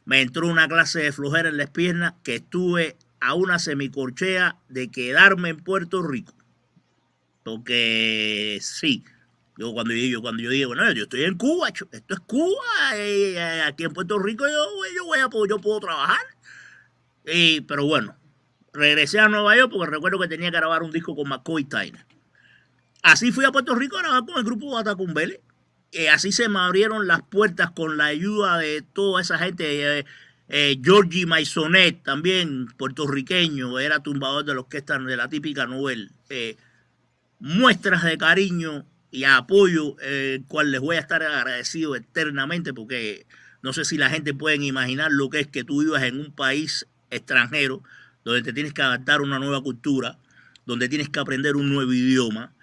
Me entró una clase de flojera en las piernas que estuve a una semicorchea de quedarme en Puerto Rico. Porque sí, cuando yo digo, bueno, yo estoy en Cuba, esto es Cuba, aquí en Puerto Rico yo puedo trabajar. Pero bueno, regresé a Nueva York porque recuerdo que tenía que grabar un disco con McCoy Tyner. Así fui a Puerto Rico a grabar con el grupo Guatacumbele. Así se me abrieron las puertas con la ayuda de toda esa gente. Georgie Maisonet, también puertorriqueño, era tumbador de la orquesta de la típica Nobel. Muestras de cariño y apoyo, cual les voy a estar agradecido eternamente, porque no sé si la gente puede imaginar lo que es que tú vivas en un país extranjero, donde te tienes que adaptar a una nueva cultura, donde tienes que aprender un nuevo idioma,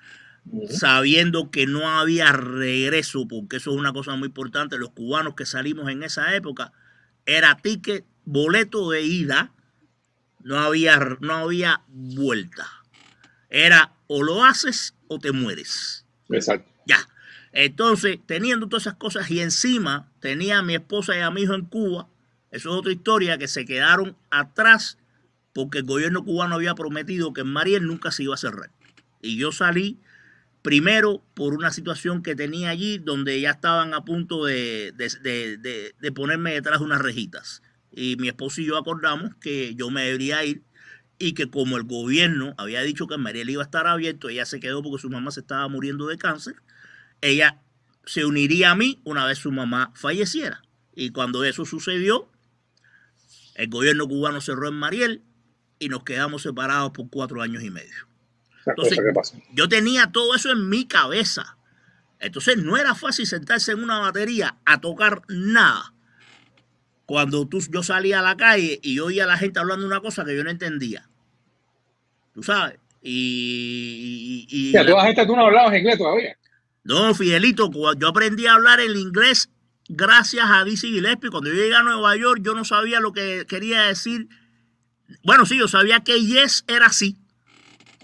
sabiendo que no había regreso, porque eso es una cosa muy importante. Los cubanos que salimos en esa época, era ticket, boleto de ida, no había vuelta. Era o lo haces o te mueres. Exacto. Ya. Entonces, teniendo todas esas cosas y encima tenía a mi esposa y a mi hijo en Cuba, eso es otra historia, que se quedaron atrás porque el gobierno cubano había prometido que en Mariel nunca se iba a cerrar. Y yo salí primero por una situación que tenía allí, donde ya estaban a punto de ponerme detrás de unas rejitas. Y mi esposo y yo acordamos que yo me debería ir y que como el gobierno había dicho que en Mariel iba a estar abierto, ella se quedó porque su mamá se estaba muriendo de cáncer. Ella se uniría a mí una vez su mamá falleciera. Y cuando eso sucedió, el gobierno cubano cerró en Mariel y nos quedamos separados por 4 años y medio. Entonces, yo tenía todo eso en mi cabeza. Entonces, no era fácil sentarse en una batería a tocar nada. Cuando yo salía a la calle y yo oía a la gente hablando una cosa que yo no entendía. Tú sabes. Y a todas estas tú no hablabas inglés todavía. No, Fidelito, yo aprendí a hablar el inglés gracias a Dizzy Gillespie. Cuando yo llegué a Nueva York, yo no sabía lo que quería decir. Bueno, sí, yo sabía que yes era sí.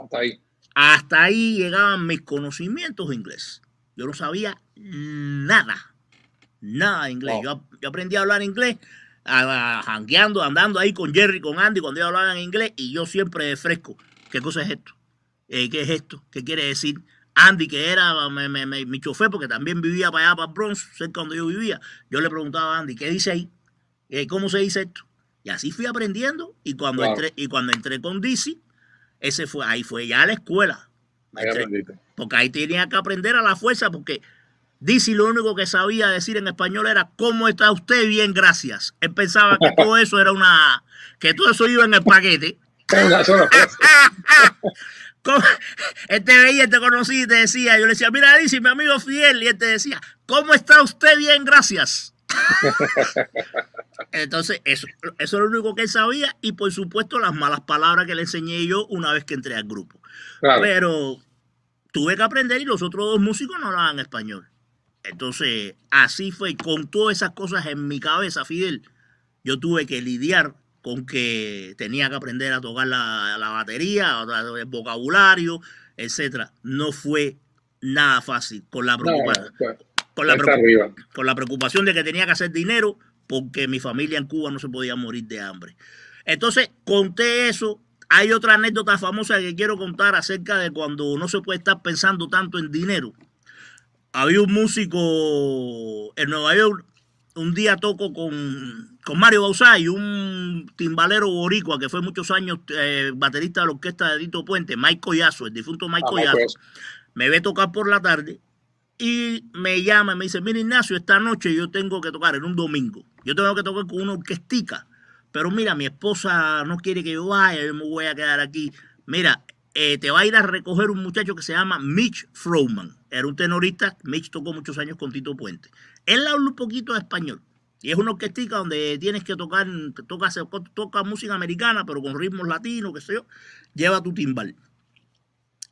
Hasta ahí. Hasta ahí llegaban mis conocimientos de inglés. Yo no sabía nada de inglés. Yo aprendí a hablar inglés jangueando, andando ahí con Jerry, con Andy, cuando ellos hablaban en inglés, y yo siempre fresco. ¿Qué cosa es esto? ¿Qué es esto? ¿Qué quiere decir? Andy, que era mi chofer, porque también vivía para allá, para Bronx, cerca donde yo vivía, yo le preguntaba a Andy, ¿qué dice ahí? ¿Cómo se dice esto? Y así fui aprendiendo, y cuando entré con Dizzy, ahí fue ya a la escuela. Porque ahí tenía que aprender a la fuerza, porque Dizzy lo único que sabía decir en español era ¿cómo está usted? Bien, gracias. Él pensaba que todo eso era que todo eso iba en el paquete. Él te veía, te conocía y te decía, yo le decía, mira, Dizzy, mi amigo Fidel, y él te decía, ¿cómo está usted? Bien, gracias. Entonces, eso es lo único que él sabía, y por supuesto las malas palabras que le enseñé yo una vez que entré al grupo. Claro. Pero tuve que aprender, y los otros dos músicos no hablaban español. Entonces, así fue, con todas esas cosas en mi cabeza, Fidel, yo tuve que lidiar con que tenía que aprender a tocar la batería, el vocabulario, etcétera. No fue nada fácil, con la preocupación de que tenía que hacer dinero, porque mi familia en Cuba no se podía morir de hambre. Entonces, conté eso. Hay otra anécdota famosa que quiero contar acerca de cuando no se puede estar pensando tanto en dinero. Había un músico en Nueva York, un día toco con Mario Bauzá, un timbalero boricua que fue muchos años baterista de la orquesta de Dito Puente, Mike Collazo, el difunto Mike Collazo. Me ve tocar por la tarde y me llama y me dice, mira, Ignacio, esta noche yo tengo que tocar, en un domingo, yo tengo que tocar con una orquestica, pero mira, mi esposa no quiere que yo vaya, yo me voy a quedar aquí. Mira, te va a ir a recoger un muchacho que se llama Mitch Froman. Era un tenorista. Mitch tocó muchos años con Tito Puente. Él habla un poquito de español. Y es una orquestica donde tienes que toca música americana, pero con ritmos latinos, qué sé yo. Lleva tu timbal.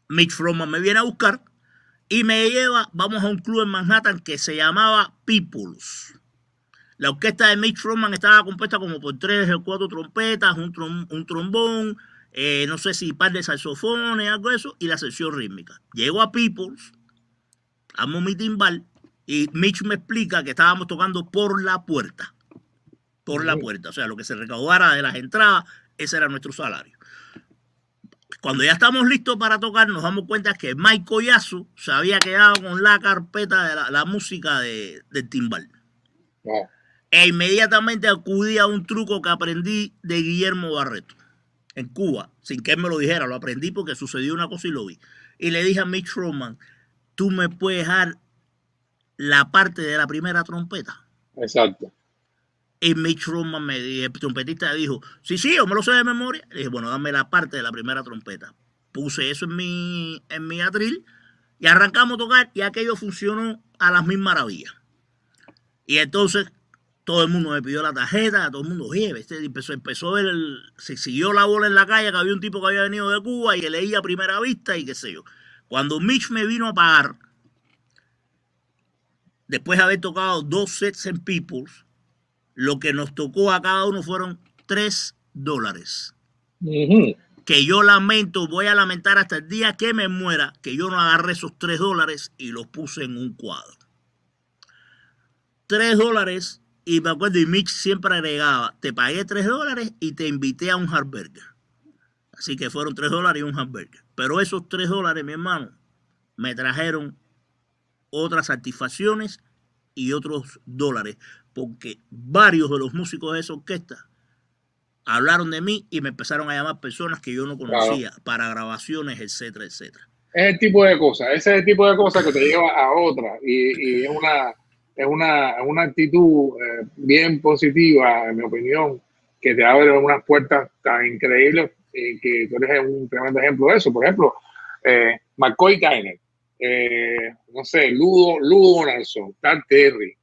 Mitch Froman me viene a buscar y me lleva, vamos a un club en Manhattan que se llamaba People's. La orquesta de Mitch Froman estaba compuesta como por 3 o 4 trompetas, un trombón, no sé si par de saxofones, algo de eso, y la sección rítmica. Llego a People's, amo mi timbal, y Mitch me explica que estábamos tocando por la puerta. Por la puerta. O sea, lo que se recaudara de las entradas, ese era nuestro salario. Cuando ya estamos listos para tocar, nos damos cuenta que Mike Collazo se había quedado con la carpeta de la música del timbal. Wow. E inmediatamente acudí a un truco que aprendí de Guillermo Barreto en Cuba, sin que él me lo dijera. Lo aprendí porque sucedió una cosa y lo vi. Y le dije a Mitch Froman, tú me puedes dar la parte de la primera trompeta. Exacto. Y Mitch Froman, el trompetista, dijo, sí, yo me lo sé de memoria. Le dije, bueno, dame la parte de la primera trompeta. Puse eso en mi atril y arrancamos a tocar, y aquello funcionó a las mil maravillas. Y entonces todo el mundo me pidió la tarjeta, todo el mundo, oye, empezó a ver, se siguió la bola en la calle, que había un tipo que había venido de Cuba y que leía a primera vista y qué sé yo. Cuando Mitch me vino a pagar, después de haber tocado 2 sets en People's, lo que nos tocó a cada uno fueron $3. Que yo voy a lamentar hasta el día que me muera, que yo no agarré esos $3 y los puse en un cuadro. $3, y me acuerdo, y Mitch siempre agregaba, te pagué $3 y te invité a un hamburger. Así que fueron $3 y un hamburger. Pero esos $3, mi hermano, me trajeron otras satisfacciones y otros dólares, porque varios de los músicos de esa orquesta hablaron de mí y me empezaron a llamar personas que yo no conocía, claro, para grabaciones, etcétera, etcétera. Es el tipo de cosas, ese es el tipo de cosas que te lleva a otra, y es una actitud bien positiva, en mi opinión, que te abre unas puertas tan increíbles, que tú eres un tremendo ejemplo de eso. Por ejemplo, McCoy Tyner, no sé, Ludo Donaldson, Tal Terry,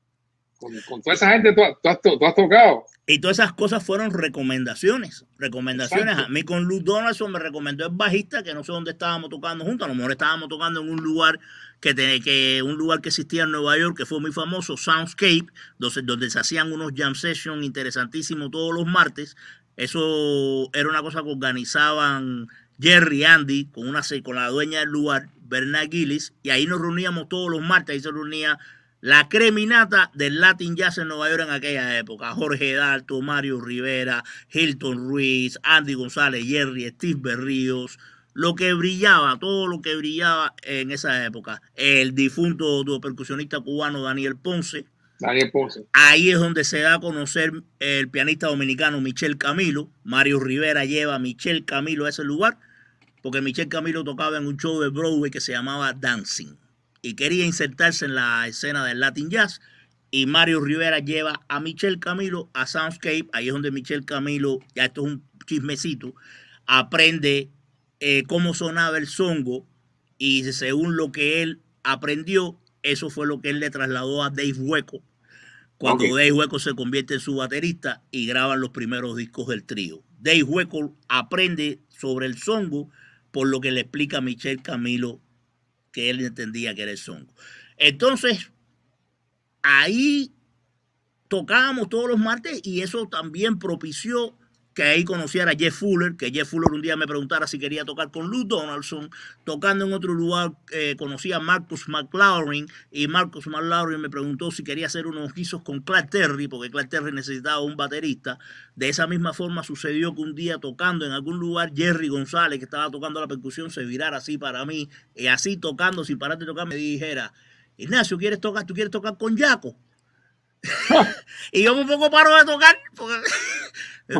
con toda esa gente tú has tocado. Y todas esas cosas fueron recomendaciones. Exacto. A mí con Lou Donaldson me recomendó el bajista, que no sé dónde estábamos tocando juntos. A lo mejor estábamos tocando en un lugar un lugar que existía en Nueva York, que fue muy famoso, Soundscape, donde se hacían unos jam sessions interesantísimos todos los martes. Eso era una cosa que organizaban Jerry Andy con la dueña del lugar, Bernard Gillis, y ahí nos reuníamos todos los martes. Ahí se reunía la creminata del Latin Jazz en Nueva York en aquella época. Jorge Dalto, Mario Rivera, Hilton Ruiz, Andy González, Jerry, Steve Berríos. Lo que brillaba, todo lo que brillaba en esa época. El difunto percusionista cubano Daniel Ponce. Ahí es donde se da a conocer el pianista dominicano Michel Camilo. Mario Rivera lleva a Michel Camilo a ese lugar, porque Michel Camilo tocaba en un show de Broadway que se llamaba Dancing y quería insertarse en la escena del Latin Jazz, y Mario Rivera lleva a Michel Camilo a Soundscape. Ahí es donde Michel Camilo, ya esto es un chismecito, aprende cómo sonaba el songo, y según lo que él aprendió, eso fue lo que él le trasladó a Dave Hueco, cuando Dave Hueco se convierte en su baterista y graban los primeros discos del trío. Dave Hueco aprende sobre el songo por lo que le explica a Michel Camilo, que él entendía que era el songo. Entonces, ahí tocábamos todos los martes, y eso también propició que ahí conociera a Jeff Fuller, que Jeff Fuller un día me preguntara si quería tocar con Lou Donaldson. Tocando en otro lugar, conocí a Marcus McLaurin, y Marcus McLaurin me preguntó si quería hacer unos guisos con Clark Terry, porque Clark Terry necesitaba un baterista. De esa misma forma sucedió que un día, tocando en algún lugar, Jerry González, que estaba tocando la percusión, se virara así para mí, y así tocando, sin parar de tocar, me dijera: Ignacio, ¿tú quieres tocar con Jaco? Y yo un poco paro de tocar, porque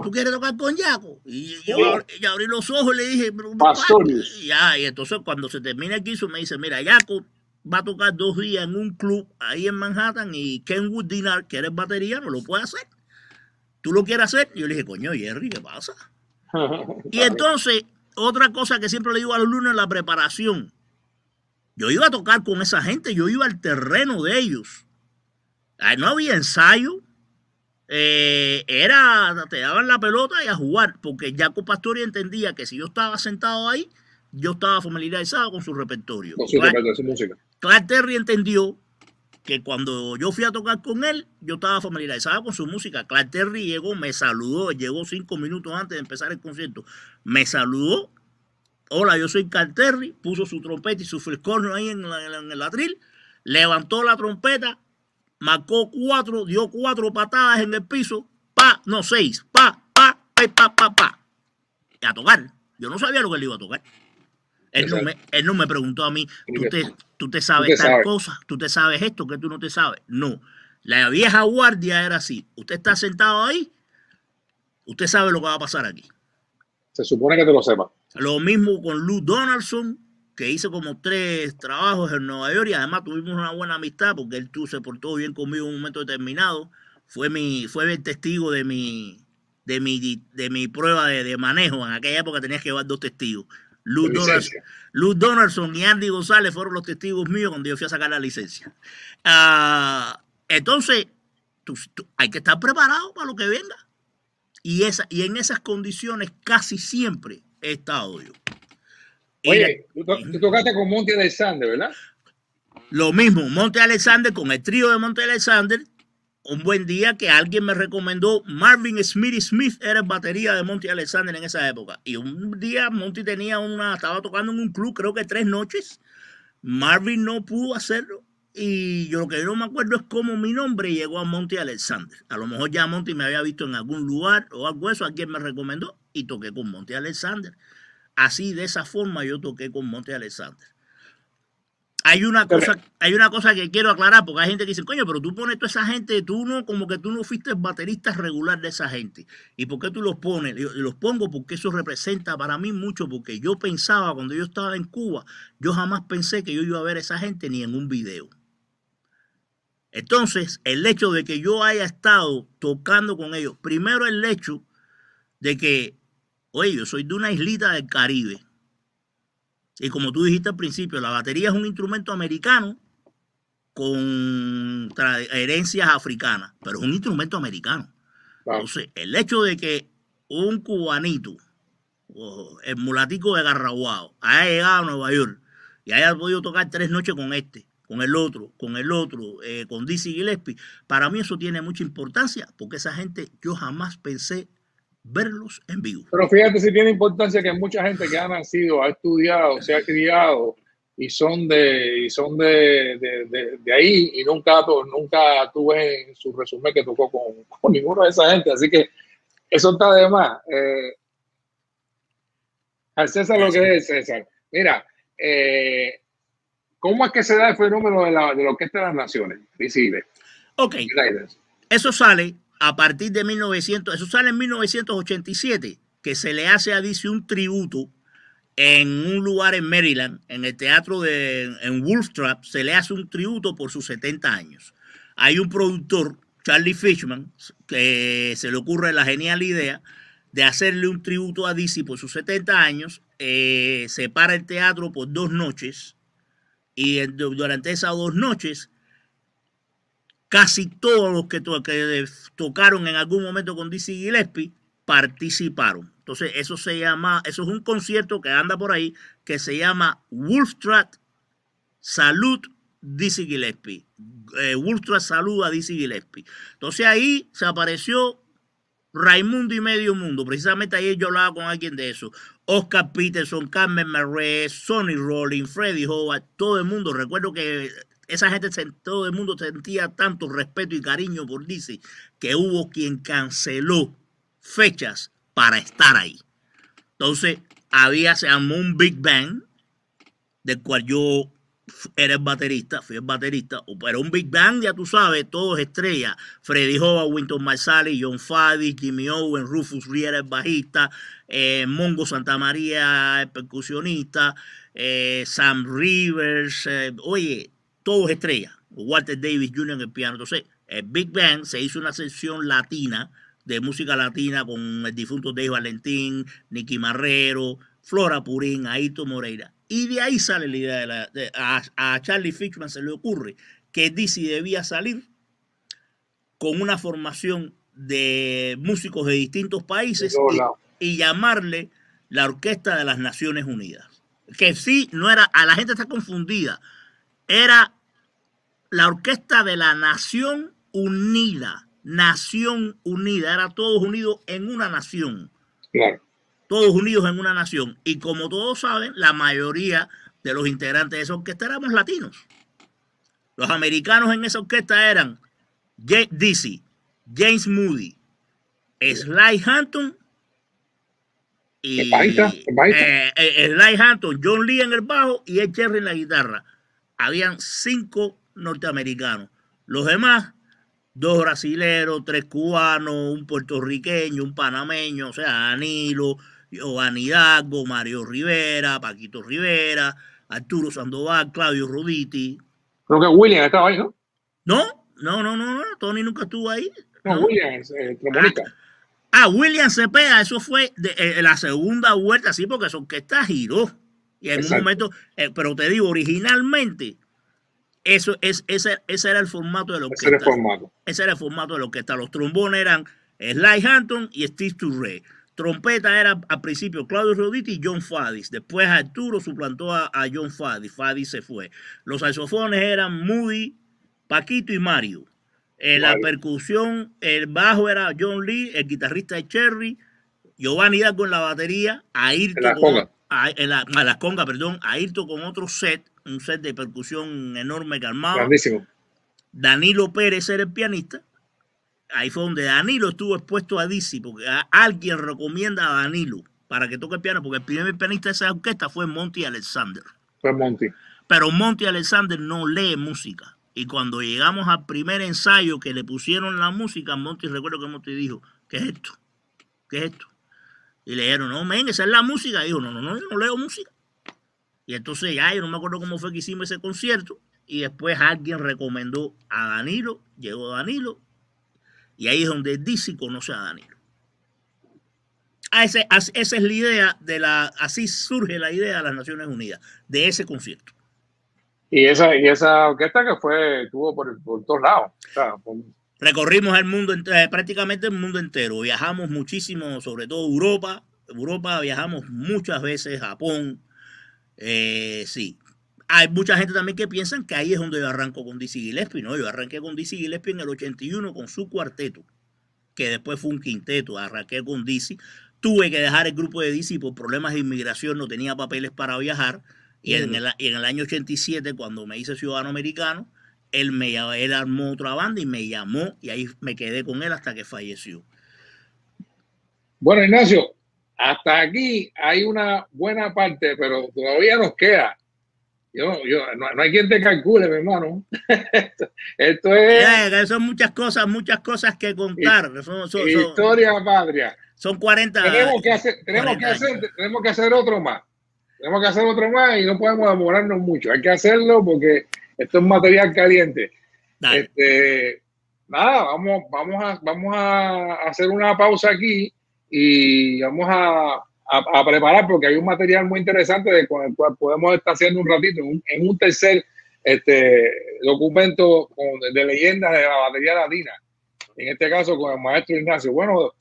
¿tú quieres tocar con Jaco? Y yo abrí los ojos y le dije, y entonces cuando se termina el guiso me dice: mira, Jaco va a tocar 2 días en un club ahí en Manhattan, y Kenwood Dinar, que eres batería, no lo puede hacer. ¿Tú lo quieres hacer? Y yo le dije: coño, Jerry, ¿qué pasa? Y entonces, otra cosa que siempre le digo a los lunes, la preparación. Yo iba a tocar con esa gente, yo iba al terreno de ellos. Ahí no había ensayo. Te daban la pelota y a jugar, porque Jaco Pastorius entendía que si yo estaba sentado ahí, yo estaba familiarizado con su repertorio. Con su música. Clark Terry entendió que cuando yo fui a tocar con él, yo estaba familiarizado con su música. Clark Terry llegó, me saludó, llegó 5 minutos antes de empezar el concierto. Me saludó: hola, yo soy Clark Terry. Puso su trompeta y su fliscorno ahí en el atril, levantó la trompeta, marcó 4, dio 4 patadas en el piso, 6, y a tocar. Yo no sabía lo que él iba a tocar. Él no me preguntó a mí: tú te sabes tal cosa, tú te sabes esto que tú no te sabes. No, la vieja guardia era así: usted está sentado ahí, usted sabe lo que va a pasar aquí. Se supone que te lo sepa. Lo mismo con Lou Donaldson, que hice como 3 trabajos en Nueva York, y además tuvimos una buena amistad, porque él se portó bien conmigo en un momento determinado. Fue el testigo de mi prueba de manejo. En aquella época tenías que llevar 2 testigos. Lou Donaldson y Andy González fueron los testigos míos cuando yo fui a sacar la licencia. Entonces, hay que estar preparado para lo que venga. Y en esas condiciones casi siempre he estado yo. Oye, tú tocaste con Monty Alexander, ¿verdad? Lo mismo, Monty Alexander, con el trío de Monty Alexander. Un buen día que alguien me recomendó Marvin Smith era el batería de Monty Alexander en esa época. Y un día Monty estaba tocando en un club, creo que 3 noches. Marvin no pudo hacerlo. Y yo lo que no me acuerdo es cómo mi nombre llegó a Monty Alexander. A lo mejor ya Monty me había visto en algún lugar o algo de eso, alguien me recomendó y toqué con Monty Alexander. Así, de esa forma, yo toqué con Monty Alexander. Hay una cosa que quiero aclarar, porque hay gente que dice: coño, pero tú pones toda esa gente, como que tú no fuiste baterista regular de esa gente. ¿Y por qué tú los pones? Los pongo porque eso representa para mí mucho, porque yo pensaba, cuando yo estaba en Cuba, yo jamás pensé que yo iba a ver a esa gente ni en un video. Entonces, el hecho de que yo haya estado tocando con ellos, primero el hecho de que, oye, yo soy de una islita del Caribe. Y como tú dijiste al principio, la batería es un instrumento americano con herencias africanas, pero es un instrumento americano. Entonces, el hecho de que un cubanito, el mulatico de Garraguao, haya llegado a Nueva York y haya podido tocar 3 noches con este, con el otro, con Dizzy Gillespie, para mí eso tiene mucha importancia, porque esa gente yo jamás pensé verlos en vivo. Pero fíjate si tiene importancia que mucha gente que ha nacido, ha estudiado, se ha criado y son de ahí, y nunca tuve en su resumen que tocó con ninguna de esa gente, así que eso está de más. Al César lo que es César. Mira, ¿cómo es que se da el fenómeno de la Orquesta de las Naciones? Visible. Ok, eso sale a partir de 1900, eso sale en 1987, que se le hace a Dizzy un tributo en un lugar en Maryland, en el teatro en Wolf Trap, se le hace un tributo por sus 70 años. Hay un productor, Charlie Fishman, que se le ocurre la genial idea de hacerle un tributo a Dizzy por sus 70 años. Se para el teatro por 2 noches y durante esas 2 noches casi todos los que tocaron en algún momento con Dizzy Gillespie participaron. Entonces eso es un concierto que anda por ahí que se llama Wolf Trap Salute Dizzy Gillespie. Wolf Trap saluda a Dizzy Gillespie. Entonces ahí se apareció Raimundo y medio mundo. Precisamente ayer yo hablaba con alguien de eso. Oscar Peterson, Carmen Marré, Sonny Rollins, Freddie Howard, todo el mundo. Recuerdo que esa gente, todo el mundo sentía tanto respeto y cariño por Dizzy que hubo quien canceló fechas para estar ahí. Entonces se armó un Big Band, del cual yo era el baterista, fui el baterista, pero un Big Band, ya tú sabes, todos estrellas: Freddie Howard, Wynton Marsalis, John Faddy, Jimmy Owen, Rufus Riera, el bajista, Mongo Santamaría, el percusionista, Sam Rivers, oye, todos estrellas, Walter Davis Jr. en el piano. Entonces el Big Band se hizo una sección latina, de música latina, con el difunto Dave Valentín, Nicky Marrero, Flora Purín, Aito Moreira. Y de ahí sale la idea a Charlie Fishman se le ocurre que Dizzy debía salir con una formación de músicos de distintos países y llamarle la Orquesta de las Naciones Unidas. Que sí, no era, a la gente está confundida, era la Orquesta de la Nación Unida. Nación Unida, era todos unidos en una nación. Claro. Todos unidos en una nación. Y como todos saben, la mayoría de los integrantes de esa orquesta éramos latinos. Los americanos en esa orquesta eran Dizzy, James Moody, Sly Hampton y Sly Hampton, John Lee en el bajo y Ed Cherry en la guitarra. Habían 5 norteamericanos. Los demás, 2 brasileros, 3 cubanos, un puertorriqueño, un panameño, o sea, Danilo, Giovanni Hidalgo, Mario Rivera, Paquito Rivera, Arturo Sandoval, Claudio Roditi. Creo que William estaba ahí, ¿no? No, Tony nunca estuvo ahí. No, William, trombonista. William Cepeda, eso fue de la segunda vuelta, sí, porque esa orquesta giró. Y en un momento, pero te digo, originalmente, ese era el formato de la orquesta. Ese era el formato de la orquesta. Los trombones eran Sly Hampton y Steve Turre. Trompeta era al principio Claudio Roditi y John Faddy. Después Arturo suplantó a John Faddy. Faddy se fue. Los saxofones eran Moody, Paquito y Mario. La percusión, el bajo era John Lee, el guitarrista de Cherry, Giovanni Hidalgo en la batería, Ayrton con otro set, un set de percusión enorme que armaba. Grandísimo. Danilo Pérez era el pianista. Ahí fue donde Danilo estuvo expuesto a Dizzy, porque alguien recomienda a Danilo para que toque el piano, porque el primer pianista de esa orquesta fue Monty Alexander. Pero Monty Alexander no lee música. Y cuando llegamos al primer ensayo que le pusieron la música, recuerdo que Monty dijo: ¿qué es esto? ¿Qué es esto? Y le dijeron: no, men, esa es la música. Y dijo: no, yo no leo música. Y entonces ya yo no me acuerdo cómo fue que hicimos ese concierto. Y después alguien recomendó a Danilo, llegó Danilo, y ahí es donde Dizzy conoce a Danilo. Esa es la idea así surge la idea de las Naciones Unidas, de ese concierto. Y esa orquesta que estuvo por todos lados. O sea, recorrimos el mundo, prácticamente el mundo entero. Viajamos muchísimo, sobre todo Europa. Europa viajamos muchas veces, Japón. Sí. Hay mucha gente también que piensan que ahí es donde yo arranco con Dizzy Gillespie. No, yo arranqué con Dizzy Gillespie en el 81 con su cuarteto, que después fue un quinteto. Arranqué con Dizzy. Tuve que dejar el grupo de Dizzy por problemas de inmigración, no tenía papeles para viajar. Y en el año 87, cuando me hice ciudadano americano, él armó otra banda y me llamó, y ahí me quedé con él hasta que falleció. Bueno, Ignacio, hasta aquí hay una buena parte, pero todavía nos queda. No hay quien te calcule, mi hermano. Esto es... son muchas cosas que contar. Historia patria. Son 40 Tenemos que hacer otro más. Tenemos que hacer otro más y no podemos demorarnos mucho. Hay que hacerlo porque esto es material caliente. Nada, vamos a hacer una pausa aquí y vamos a preparar, porque hay un material muy interesante con el cual podemos estar haciendo un ratito en un tercer documento de leyendas de la batería latina, en este caso con el maestro Ignacio. Bueno,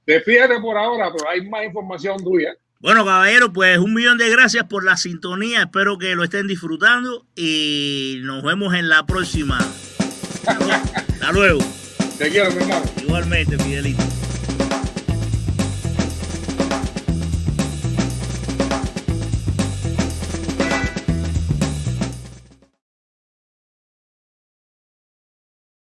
despídete por ahora, pero hay más información tuya. Bueno, caballero, pues 1.000.000 de gracias por la sintonía. Espero que lo estén disfrutando y nos vemos en la próxima. Hasta luego. Te quiero, mi hermano. Igualmente, Fidelito.